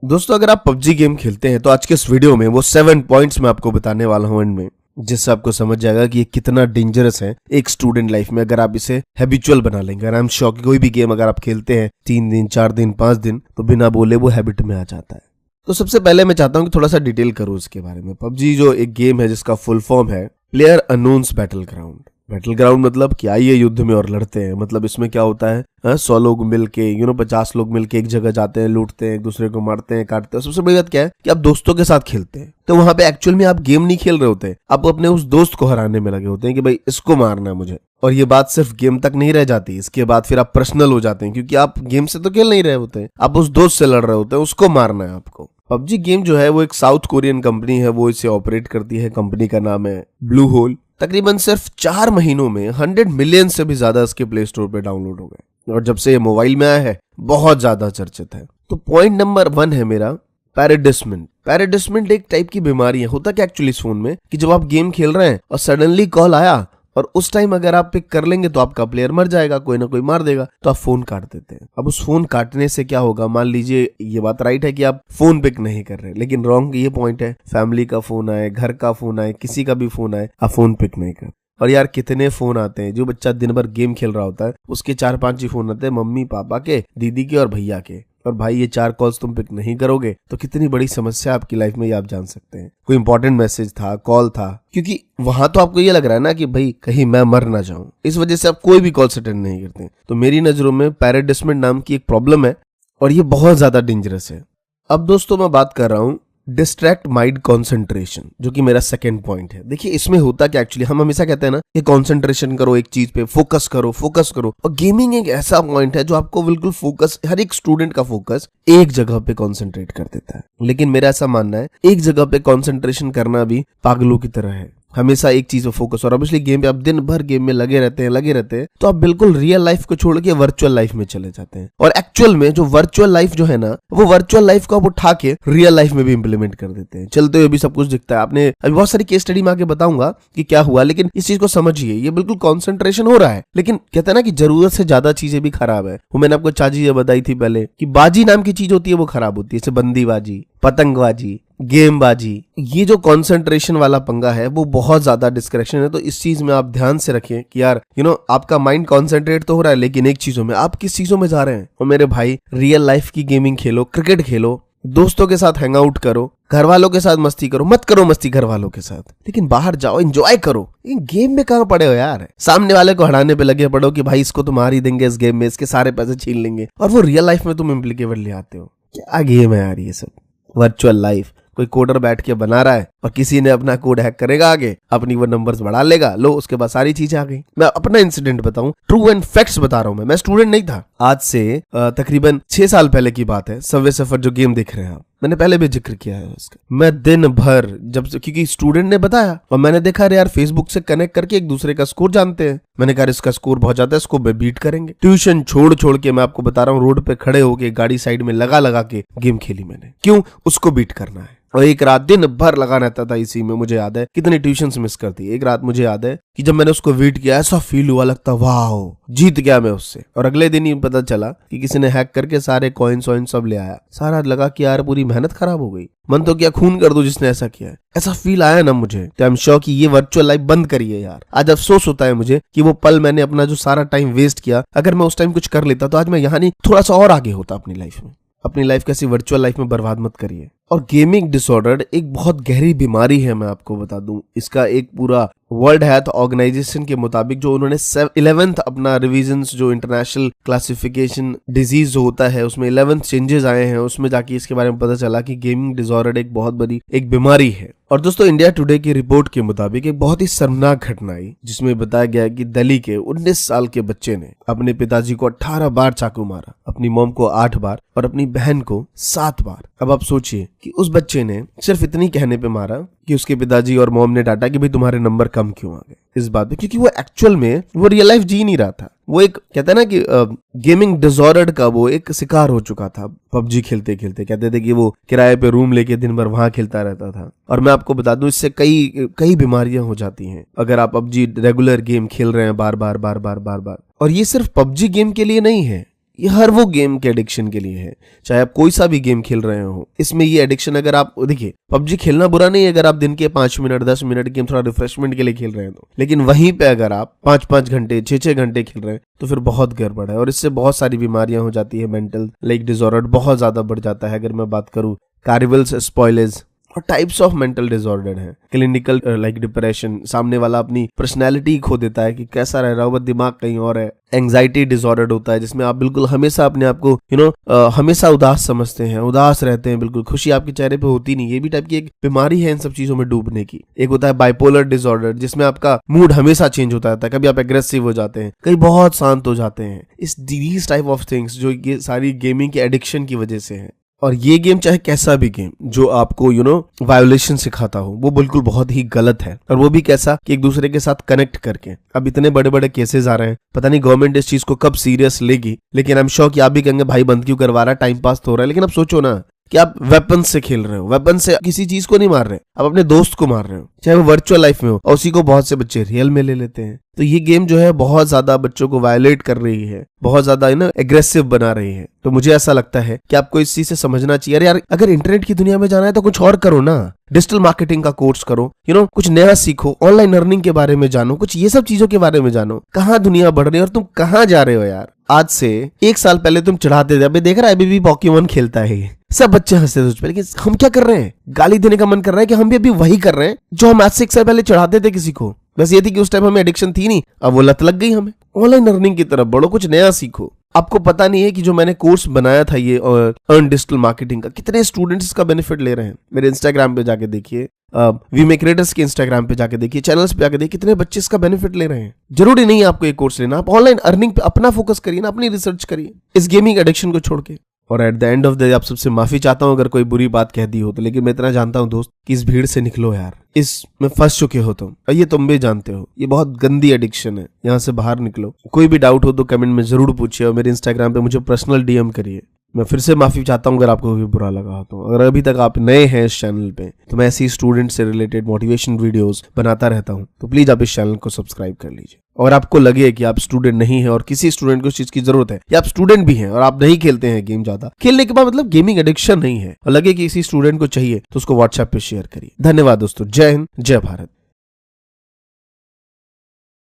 दोस्तों अगर आप पबजी गेम खेलते हैं तो आज के इस वीडियो में वो 7 पॉइंट्स मैं आपको बताने वाला हूं एंड में, जिससे आपको समझ जाएगा कि ये कितना डेंजरस है एक स्टूडेंट लाइफ में अगर आप इसे हैबिचुअल बना लेंगे। आई एम श्योर कि कोई भी गेम अगर आप खेलते हैं 3 दिन 4 दिन 5 दिन तो बिना बोले वो हैबिट में आ जाता है। तो सबसे पहले मैं चाहता हूं कि थोड़ा सा डिटेल करूं इसके बारे में। पबजी जो एक गेम है जिसका फुल फॉर्म है player unknowns battle ground. Battle ground मतलब कि आइए युद्ध में और लड़ते हैं। मतलब इसमें क्या होता है 100 लोग मिलके 50 लोग मिलके एक जगह जाते हैं, लूटते हैं, एक दूसरे को मारते हैं, काटते हैं। सबसे बड़ी बात क्या है कि आप दोस्तों के साथ खेलते हैं तो वहां पे एक्चुअल में आप गेम नहीं खेल रहे होते, आप अपने उस दोस्त को हराने में लगे होते हैं कि भाई इसको मारना है मुझे। और ये बात सिर्फ गेम तक नहीं रह जाती, इसके बाद फिर आप पर्सनल हो जाते हैं क्योंकि आप गेम से तो खेल नहीं रहे होते, आप उस दोस्त से लड़ रहे होते हैं, उसको मारना है आपको। पबजी गेम जो है वो एक साउथ कोरियन कंपनी है, वो इसे ऑपरेट करती है। कंपनी का नाम है ब्लू होल। तकरीबन सिर्फ 4 महीनों में 100 मिलियन से भी ज्यादा इसके प्ले स्टोर पे डाउनलोड हो गए और जब से ये मोबाइल में आया है बहुत ज्यादा चर्चित है। तो पॉइंट नंबर 1 है मेरा पैराडिसमेंट। पैराडिसमेंट एक टाइप की बीमारी है। होता क्या एक्चुअली इस फोन में कि जब आप गेम खेल रहे हैं और सडनली कॉल आया और उस टाइम अगर आप पिक कर लेंगे तो आपका प्लेयर मर जाएगा, कोई ना कोई मार देगा, तो आप फोन काट देते हैं। अब उस फोन काटने से क्या होगा, मान लीजिए ये बात राइट है कि आप फोन पिक नहीं कर रहे, लेकिन रॉन्ग ये पॉइंट है फैमिली का फोन आए, घर का फोन आए, किसी का भी फोन आए, आप फोन पिक नहीं कर। और यार कितने फोन आते हैं, जो बच्चा दिन भर गेम खेल रहा होता है उसके 4-5 ही फोन आते हैं, मम्मी पापा के, दीदी के और भैया के। और भाई ये 4 कॉल्स तुम पिक नहीं करोगे तो कितनी बड़ी समस्या आपकी लाइफ में ये आप जान सकते हैं। कोई इंपॉर्टेंट मैसेज था, कॉल था, क्योंकि वहां तो आपको ये लग रहा है ना कि भाई कहीं मैं मर ना जाऊं, इस वजह से आप कोई भी कॉल अटेंड नहीं करते। तो मेरी नजरों में पैराडिसमेंट नाम की एक प्रॉब्लम है और ये बहुत ज्यादा डेंजरस है। अब दोस्तों मैं बात कर रहा हूं डिस्ट्रैक्ट माइंड कॉन्सेंट्रेशन, जो कि मेरा सेकंड पॉइंट है। देखिए इसमें होता क्या, एक्चुअली हम हमेशा कहते हैं ना कि कॉन्सेंट्रेशन करो, एक चीज पे फोकस करो, फोकस करो। और गेमिंग एक ऐसा पॉइंट है जो आपको बिल्कुल फोकस, हर एक स्टूडेंट का फोकस एक जगह पे कॉन्सेंट्रेट कर देता है। लेकिन मेरा ऐसा मानना है एक जगह पे कॉन्सेंट्रेशन करना भी पागलों की तरह है। हमेशा एक चीज पे फोकस, और ऑब्वियसली गेम पे आप दिन भर गेम में लगे रहते हैं तो आप बिल्कुल रियल लाइफ को छोड़ के वर्चुअल लाइफ में चले जाते हैं। और एक्चुअल में जो वर्चुअल लाइफ जो है ना, वो वर्चुअल लाइफ को आप उठा के रियल लाइफ में भी इंप्लीमेंट कर देते हैं। चलते हुए भी सब कुछ दिखता है। आपने अभी बहुत सारी केस स्टडी में आके बताऊंगा कि क्या हुआ, लेकिन इस चीज को समझिए, ये बिल्कुल कॉन्सेंट्रेशन हो रहा है। लेकिन कहते हैं ना कि जरूरत से ज्यादा चीजें भी खराब है। वो मैंने आपको चाची ये बताई थी पहले कि बाजी नाम की चीज होती है वो खराब होती है, जैसे बंदीबाजी, पतंगबाजी, गेमबाजी। ये जो कंसंट्रेशन वाला पंगा है वो बहुत ज्यादा डिस्ट्रैक्शन है। तो इस चीज में आप ध्यान से रखें कि यार आपका माइंड कंसंट्रेट तो हो रहा है, लेकिन एक चीजों में, आप किस चीजों में जा रहे हैं। और मेरे भाई रियल लाइफ की गेमिंग खेलो, क्रिकेट खेलो, दोस्तों के साथ हैंग आउट करो, घर वालों के साथ मस्ती करो, मत करो मस्ती घर वालों के साथ, लेकिन बाहर जाओ, एंजॉय करो। इन गेम में कहां पड़े हो यार, सामने वाले को हराने पे लगे पड़ो कि भाई इसको तुम मार ही देंगे इस गेम में, इसके सारे पैसे छीन लेंगे, और वो रियल लाइफ में तुम इम्प्लीकेबल ले आते हो। क्या गेम है यार ये सब, वर्चुअल लाइफ। कोई कोडर बैठ के बना रहा है और किसी ने अपना कोड हैक करेगा, आगे अपनी वो नंबर्स बढ़ा लेगा, लो उसके बाद सारी चीजें आ गई। मैं अपना इंसिडेंट बताऊं, ट्रू एंड फैक्ट्स बता रहा हूं। मैं स्टूडेंट नहीं था, आज से तकरीबन 6 साल पहले की बात है। सबवे सफर जो गेम देख रहे हैं आप, मैंने पहले भी जिक्र किया है उसका। मैं दिन भर जब से, क्योंकि स्टूडेंट ने बताया और मैंने देखा यार फेसबुक से कनेक्ट करके एक दूसरे का स्कोर जानते हैं, मैंने कहा इसका स्कोर बहुत ज्यादा है, इसको बीट करेंगे। ट्यूशन छोड़ के मैं आपको बता रहा हूँ, रोड पे खड़े होके गाड़ी साइड में लगा के गेम खेली मैंने। क्यों? उसको बीट करना है। और एक रात दिन भर लगा रहता था इसी में। मुझे याद है कितनी ट्यूशंस मिस करती। एक रात मुझे याद है कि जब मैंने उसको बीट किया, ऐसा फील हुआ, लगता वाह जीत गया मैं उससे। और अगले दिन ही पता चला कि किसी ने हैक करके सारे कॉइन्स सब ले आया। सारा लगा कि यार पूरी मेहनत खराब हो गई, मन तो क्या खून कर दो जिसने ऐसा किया है। ऐसा फील आया ना मुझे, तो आई एम श्योर कि ये वर्चुअल लाइफ बंद करिए यार। आज अफसोस होता है मुझे कि वो पल मैंने अपना जो सारा टाइम वेस्ट किया, अगर मैं उस टाइम कुछ कर लेता तो आज मैं यहाँ नहीं, थोड़ा सा और आगे होता अपनी लाइफ में। अपनी लाइफ कैसी वर्चुअल लाइफ में बर्बाद मत करिए। और गेमिंग डिसऑर्डर एक बहुत गहरी बीमारी है, मैं आपको बता दूं। इसका एक पूरा वर्ल्ड हेल्थ ऑर्गेनाइजेशन के मुताबिक, जो उन्होंने 11th अपना रिवीजन्स, जो इंटरनेशनल क्लासिफिकेशन डिजीज जो होता है उसमें 11th चेंजेस आए हैं, उसमें जाके इसके बारे में पता चला कि गेमिंग डिसऑर्डर एक बहुत बड़ी एक बीमारी है। और दोस्तों इंडिया टुडे की रिपोर्ट के मुताबिक एक बहुत ही शर्मनाक घटना आई, जिसमें बताया गया कि दिल्ली के 19 साल के बच्चे ने अपने पिताजी को 18 बार चाकू मारा, अपनी मॉम को 8 बार और अपनी बहन को 7 बार। अब आप सोचिए कि उस बच्चे ने सिर्फ इतनी कहने पे मारा कि उसके पिताजी और मॉम ने डांटा कि भाई तुम्हारे नंबर कम क्यों आ गए, इस बात पे, क्योंकि वो एक्चुअल में वो रियल लाइफ जी नहीं रहा था। वो एक कहता है ना कि गेमिंग डिसऑर्डर का वो एक शिकार हो चुका था। पबजी खेलते खेलते कहते थे कि वो किराए पे रूम लेके दिन भर वहां खेलता रहता था। और मैं आपको बता दूं इससे कई बीमारियां हो जाती हैं अगर आप पबजी रेगुलर गेम खेल रहे हैं बार बार। और ये सिर्फ पबजी गेम के लिए नहीं है, ये हर वो गेम के एडिक्शन के लिए है, चाहे आप कोई सा भी गेम खेल रहे हो। इसमें ये एडिक्शन, अगर आप देखिए पबजी खेलना बुरा नहीं है अगर आप दिन के 5 मिनट 10 मिनट गेम थोड़ा रिफ्रेशमेंट के लिए खेल रहे हैं तो, लेकिन वहीं पे अगर आप 5-5 घंटे 6-6 घंटे खेल रहे हैं तो फिर बहुत गड़बड़ है और इससे बहुत सारी बीमारियां हो जाती है। मेंटल लाइक डिसऑर्डर बहुत ज्यादा बढ़ जाता है। अगर मैं बात करूं कार्निवल्स, स्पॉयलर्स और टाइप्स ऑफ मेंटल डिसऑर्डर है। क्लिनिकल लाइक डिप्रेशन, सामने वाला अपनी पर्सनैलिटी खो देता है कि कैसा रह रहा हो, बस दिमाग कहीं और है। एंग्जाइटी डिसऑर्डर होता है जिसमें आप बिल्कुल हमेशा अपने आप को हमेशा उदास समझते हैं, उदास रहते हैं, बिल्कुल खुशी आपके चेहरे पे होती नहीं। ये भी टाइप की एक बीमारी है इन सब चीजों में डूबने की। एक होता है बाइपोलर डिसऑर्डर जिसमें आपका मूड हमेशा चेंज होता रहता है, कभी आप एग्रेसिव हो जाते हैं, कभी बहुत शांत हो जाते हैं। इस दीज टाइप ऑफ थिंग्स जो ये सारी गेमिंग के एडिक्शन की वजह से है। और ये गेम चाहे कैसा भी गेम जो आपको वायोलेशन सिखाता हो वो बिल्कुल बहुत ही गलत है। और वो भी कैसा कि एक दूसरे के साथ कनेक्ट करके। अब इतने बड़े बड़े केसेस आ रहे हैं, पता नहीं गवर्नमेंट इस चीज को कब सीरियस लेगी, लेकिन आई एम श्योर कि आप भी कहेंगे भाई बंद क्यों करवा रहा है, टाइम पास तो हो रहा है। लेकिन अब सोचो ना कि आप वेपन से खेल रहे हो, वेपन से किसी चीज को नहीं मार रहे, आप अपने दोस्त को मार रहे हो, चाहे वो वर्चुअल लाइफ में हो, और उसी को बहुत से बच्चे रियल में ले लेते हैं। तो ये गेम जो है बहुत ज्यादा बच्चों को वायलेट कर रही है, बहुत ज्यादा एग्रेसिव बना रही है। तो मुझे ऐसा लगता है कि आपको इस चीज से समझना चाहिए, अरे यार अगर इंटरनेट की दुनिया में जाना है तो कुछ और करो ना, डिजिटल मार्केटिंग का कोर्स करो, कुछ नया सीखो, ऑनलाइन अर्निंग के बारे में जानो, कुछ ये सब चीजों के बारे में जानो। कहाँ दुनिया बढ़ रही है और तुम कहाँ जा रहे हो यार। आज से 1 साल पहले तुम चढ़ाते थे, अभी देख रहा है अभी भी पॉकीमोन खेलता है, सब बच्चे हंसते थे उस पर, लेकिन हम क्या कर रहे हैं, गाली देने का मन कर रहा है कि हम भी अभी वही कर रहे हैं जो हम आज से 1 साल पहले चढ़ाते थे किसी को। बस ये थी कि उस टाइम हमें एडिक्शन थी नहीं, अब वो लत लग गई हमें। ऑनलाइन अर्निंग की तरफ बढ़ो, कुछ नया सीखो। आपको पता नहीं है कि जो मैंने कोर्स बनाया था ये अर्न डिजिटल मार्केटिंग का, कितने स्टूडेंट्स इसका बेनिफिट ले रहे हैं। मेरे इंस्टाग्राम पे जाके देखिए, वी मेक क्रिएटर्स के इंस्टाग्राम पे जाके देखिए, चैनल्स पे जाके देखिए, कितने बच्चे इसका बेनिफिट ले रहे हैं। जरूरी नहीं है आपको एक कोर्स लेना, आप ऑनलाइन अर्निंग पे अपना फोकस करिए ना, अपनी रिसर्च करिए इस गेमिंग एडिक्शन को छोड़ के। और at the end of the day आप सबसे माफी चाहता हूं अगर कोई बुरी बात कह दी हो तो, लेकिन मैं इतना जानता हूं दोस्त कि इस भीड़ से निकलो यार, इसमें फंस चुके हो तुम, और ये तुम भी जानते हो ये बहुत गंदी एडिक्शन है, यहाँ से बाहर निकलो। कोई भी डाउट हो तो कमेंट में जरूर पूछिए और मेरे इंस्टाग्राम पे मुझे पर्सनल डीएम करिए। मैं फिर से माफी चाहता हूँ अगर आपको भी बुरा लगा हो तो। अगर अभी तक आप नए हैं इस चैनल पे तो मैं ऐसी स्टूडेंट से रिलेटेड मोटिवेशन वीडियोस बनाता रहता हूँ, तो प्लीज आप इस चैनल को सब्सक्राइब कर लीजिए। और आपको लगे कि आप स्टूडेंट नहीं है और किसी स्टूडेंट को इस चीज की जरूरत है, या आप स्टूडेंट भी हैं और आप नहीं खेलते हैं गेम ज्यादा, खेलने के बाद मतलब गेमिंग एडिक्शन नहीं है, और लगे कि किसी स्टूडेंट को चाहिए तो उसको व्हाट्सएप पे शेयर करिए। धन्यवाद दोस्तों, जय हिंद, जय भारत।